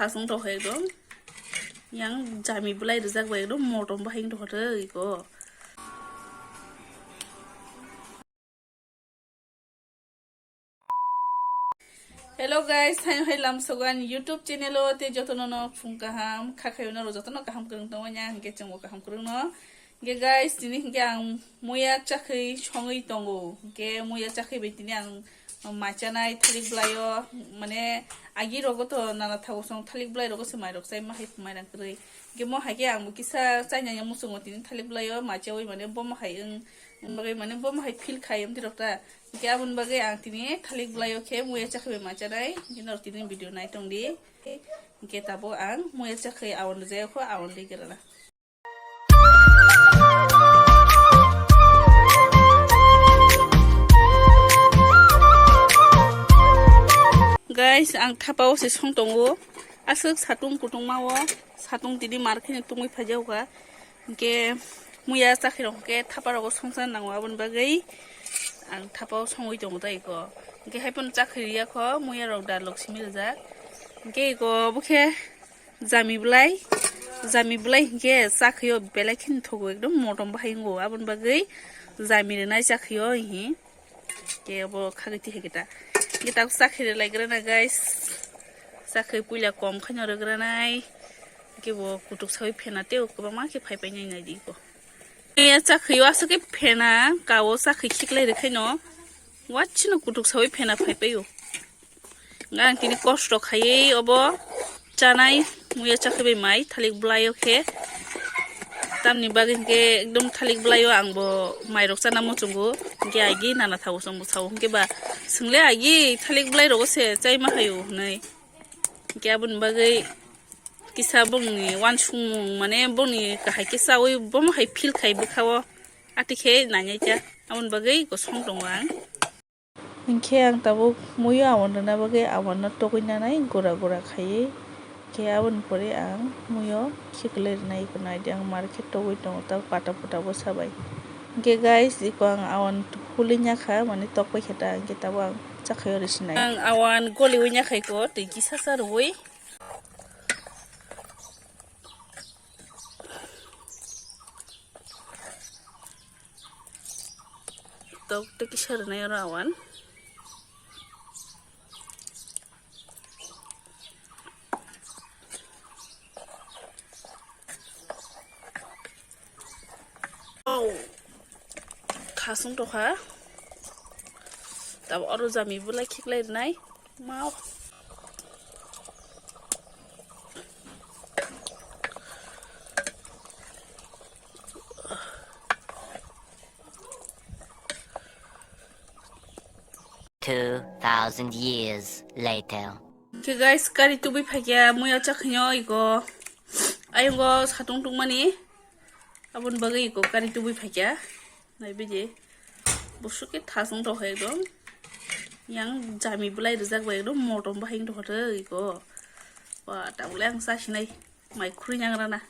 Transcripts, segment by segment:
थासं दह एकदम yang jami belai rezak baik dong motom bahing doh deh iko. Hello guys, saya hilam sogan YouTube channel lo te joto no fungkaham kakayuna lo joto no kaham kurung tongnya hingga cengwo kaham kurung no. Ge guys, ini yang muya cakai songai tonggo. Ge muya cakai betini yang macamai thalik belayo, mana agi rogo to nana thago song thalik belayo rogo semai rogo saya mahai pemain kiri. Ge mau hagi yang mukisa saya yang musung otin thalik belayo macamai mana bom mahai bagai mana bom mahai feel kayam ti rokta. Ge abun bagai ang tini thalik belayo ke muya cakai macamai. Ge nor tini video naik tong di. Ge tabo ang muya cakai awan zaya ko awan di gerana. Guys, ang tapau si song tonggo, asuk satung kutung mawo, satung tidi market tungui pajau ka, ke muya sakirong ke taparago songsan nangwa abun bagai, ang tapau songui tonggo ta iko, ke haipun sakiriya ko muya rog dar loksimi raja, ke iko buke jami belai ke sakyo belai kin thogo ekdom motom bahingo abun bagai jami renai sakyo hi, ke abo khagiti hekita. Kita sakit lagi kerana guys, sakit punya kom kan orang kerana kita kutuk sawi pena teo, kau mak kita pay penya ni ko. Ini sakit yo sakit pena, kau sakit kiklah dekai no, watch no kutuk sawi pena pay payo. Ngan kini kosto kaya, obo canai muya sakit bermai, thalik belayo ke. Tamni bagin ke ekdom thalik belayo ang bo mairok sana mo chungo ke agi nana thago song bo thago ke ba sungle agi thalik belai rogo se chai ma hayo nei ke abun bagai kisa bongni wan sung mane bongni ka hai kisa oi bom hai feel khai bu khawo atike nanya ja abun bagai ko song dong ang ke ang tabo muyo awon na bagai awon na tokina nai gora gora khai ke abun pore ang muyo kikler nai ko nai ang market togoi tong ta pata pata bo sabai ke guys iko ang awan hulinya kha mane tokpai kheta ke tawang chakhayo risinai ang awan goliwinya khai ko te kisasa roi tok te kisar nai awan kasung toh ha, tapi orang jami boleh kiklah nai mau. $2,000 years later. Okay guys, kali tu bi pagi muya caknya iko, ayo go satung tung mani, abun bagai iko kali tu bi pagi. Nai beje busuk ke thasung doh ekdom yang jami belai rezak baik ekdom motom bahing doh deh iko wah tak boleh yang sah nai mai kuri yang rana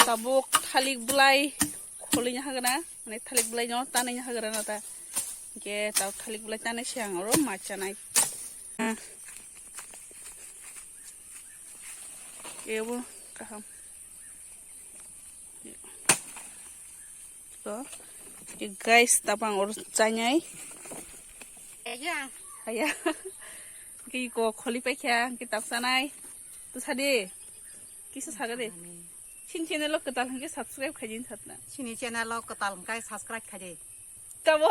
tabuk thalik belai kholinya hagana mane thalik belai nyo tanainya hagana ta ke tau thalik belai tanai siang oro macha nai Ewo kaham. So, guys, tapang or chanyai. Ayah. Ayah. Ki ko kholi pa kya kitab sanai. Tu sade. Kisa sagade. Chin channel lo ketal hangke subscribe khajin satna. Sini channel lo ketal hangke subscribe khaje. Tabo?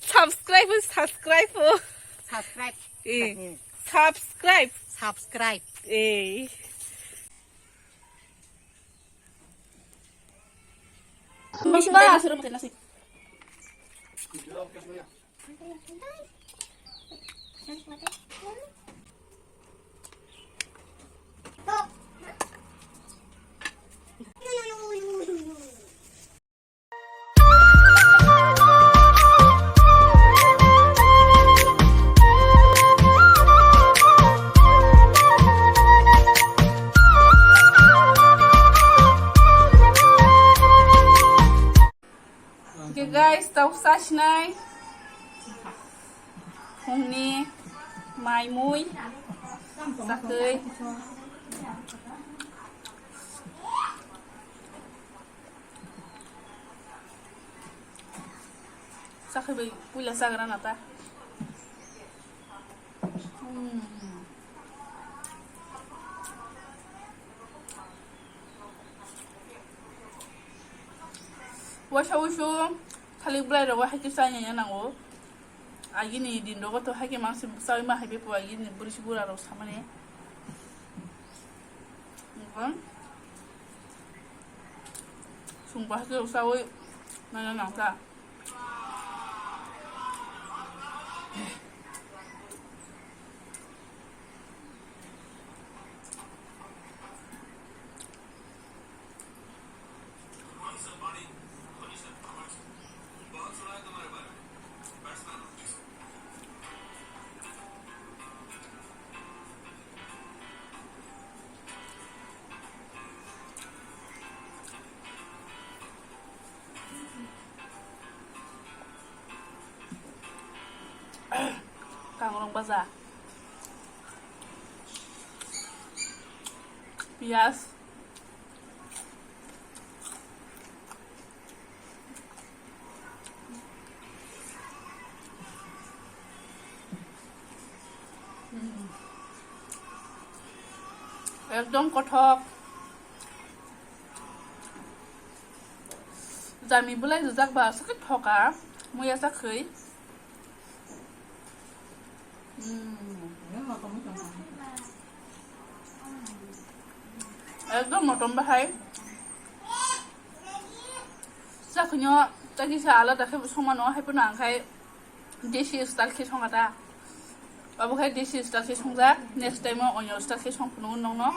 Subscribe. Subscribe. Subscribe. Subscribe. Bismillah, suruh makan nasi. जाव सासिनाय फुंनि माइमुइ जाखै जाखै बुइला जागोन आंना wasu thalik blai ro ha ki sa nya na ngo agini din do to ha ke mang sim sa ma ha be po agini burisi gura ro samane ngam sung ba ke sa oi na na ta Kangrong baza pias একদম কঠক জামি বুলাই জাক বা সাকে ঠকা মুয়া জাখै একদম mutton বাহাই जाखैनो जायखिजाया आलादा समा नङा हायफोरनो आंखाय देसि स्टाइलखै सङा दा बाबुखाय देसि स्टाइलखै संजा नेक्स्ट टाइमाव अन्य स्टाइलखै संफुनो उनावनो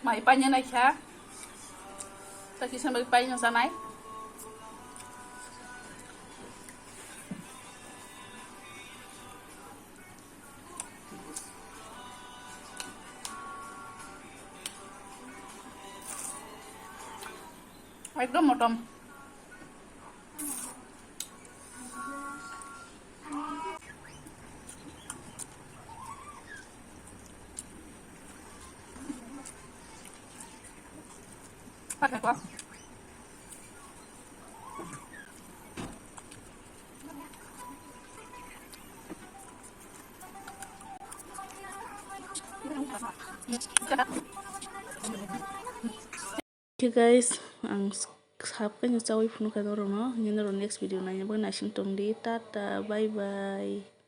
Mai panya naik ya, tadi sambil panya sana. Ekdom motom. Pakai kok. Okay guys, ang sabkan yung sawi puno ka doro no. Yan na next video na yan. Bang nasing tong di tata. Bye bye.